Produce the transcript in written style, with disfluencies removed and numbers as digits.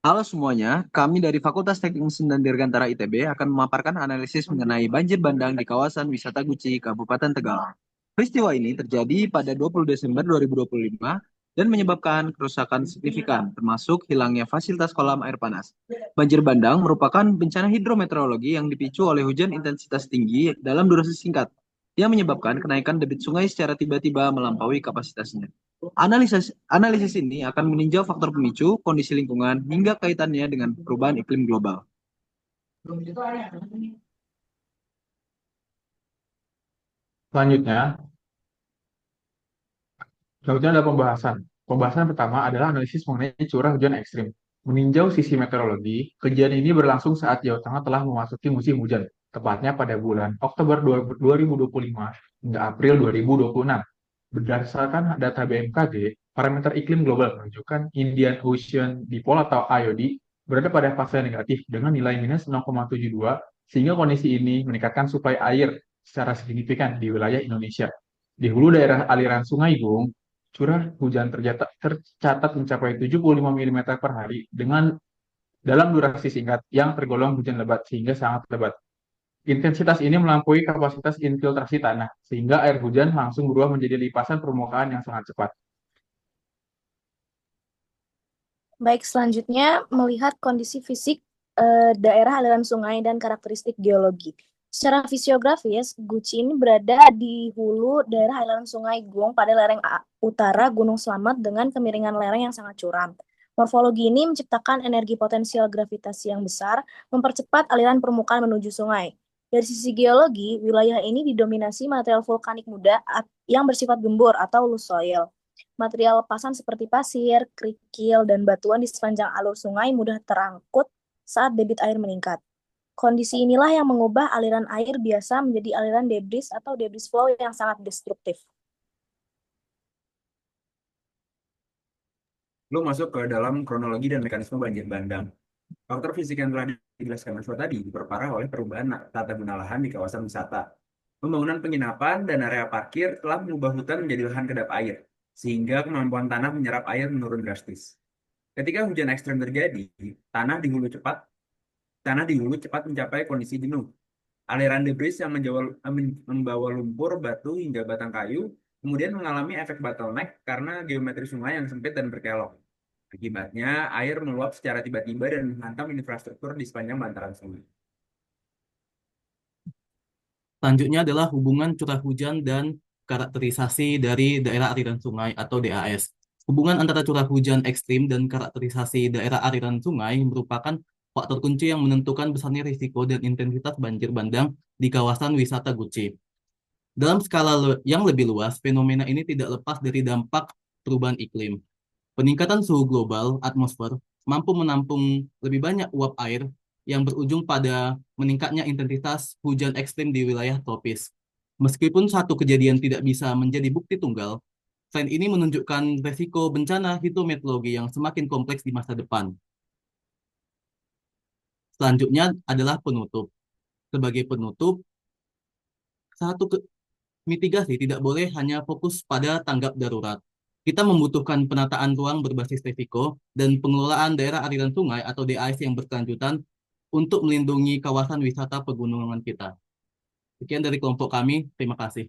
Halo semuanya, kami dari Fakultas Teknik Mesin dan Dirgantara ITB akan memaparkan analisis mengenai banjir bandang di kawasan wisata Guci, Kabupaten Tegal. Peristiwa ini terjadi pada 20 Desember 2025 dan menyebabkan kerusakan signifikan, termasuk hilangnya fasilitas kolam air panas. Banjir bandang merupakan bencana hidrometeorologi yang dipicu oleh hujan intensitas tinggi dalam durasi singkat, yang menyebabkan kenaikan debit sungai secara tiba-tiba melampaui kapasitasnya. Analisis ini akan meninjau faktor pemicu, kondisi lingkungan, hingga kaitannya dengan perubahan iklim global. Selanjutnya, selanjutnya ada pembahasan. Pembahasan pertama adalah analisis mengenai curah hujan ekstrim. Meninjau sisi meteorologi, kejadian ini berlangsung saat Jawa Tengah telah memasuki musim hujan, tepatnya pada bulan Oktober 2025 hingga April 2026. Berdasarkan data BMKG, parameter iklim global menunjukkan Indian Ocean Dipole atau IOD berada pada fase negatif dengan nilai minus 0,72, sehingga kondisi ini meningkatkan suplai air secara signifikan di wilayah Indonesia. Di hulu daerah aliran Sungai Gung, curah hujan tercatat mencapai 75 mm per hari dengan dalam durasi singkat yang tergolong hujan lebat sehingga sangat lebat. Intensitas ini melampaui kapasitas infiltrasi tanah, sehingga air hujan langsung berubah menjadi lipasan permukaan yang sangat cepat. Baik, selanjutnya melihat kondisi fisik daerah aliran sungai dan karakteristik geologi. Secara fisiografis, Guci ini berada di hulu daerah aliran sungai Gung pada lereng utara Gunung Slamet dengan kemiringan lereng yang sangat curam. Morfologi ini menciptakan energi potensial gravitasi yang besar, mempercepat aliran permukaan menuju sungai. Dari sisi geologi, wilayah ini didominasi material vulkanik muda yang bersifat gembur atau loose soil. Material lepasan seperti pasir, kerikil, dan batuan di sepanjang alur sungai mudah terangkut saat debit air meningkat. Kondisi inilah yang mengubah aliran air biasa menjadi aliran debris atau debris flow yang sangat destruktif. Lo masuk ke dalam kronologi dan mekanisme banjir bandang. Faktor fisik yang telah dijelaskan Mas tadi diperparah oleh perubahan tata guna lahan di kawasan wisata. Pembangunan penginapan dan area parkir telah mengubah hutan menjadi lahan kedap air, sehingga kemampuan tanah menyerap air menurun drastis. Ketika hujan ekstrem terjadi, tanah di hulu cepat tanah di hulu cepat mencapai kondisi jenuh. Aliran debris yang membawa lumpur, batu, hingga batang kayu kemudian mengalami efek bottleneck karena geometri sungai yang sempit dan berkelok. Akibatnya, air meluap secara tiba-tiba dan menghantam infrastruktur di sepanjang bantaran sungai. Selanjutnya adalah hubungan curah hujan dan karakterisasi dari daerah aliran sungai atau DAS. Hubungan antara curah hujan ekstrim dan karakterisasi daerah aliran sungai merupakan faktor kunci yang menentukan besarnya risiko dan intensitas banjir bandang di kawasan wisata Guci. Dalam skala yang lebih luas, fenomena ini tidak lepas dari dampak perubahan iklim. Peningkatan suhu global atmosfer mampu menampung lebih banyak uap air yang berujung pada meningkatnya intensitas hujan ekstrim di wilayah tropis. Meskipun satu kejadian tidak bisa menjadi bukti tunggal, tren ini menunjukkan resiko bencana hidrometeorologi yang semakin kompleks di masa depan. Selanjutnya adalah penutup. Sebagai penutup, satu mitigasi tidak boleh hanya fokus pada tanggap darurat. Kita membutuhkan penataan ruang berbasis risiko dan pengelolaan daerah aliran sungai atau DAS yang berkelanjutan untuk melindungi kawasan wisata pegunungan kita. Sekian dari kelompok kami. Terima kasih.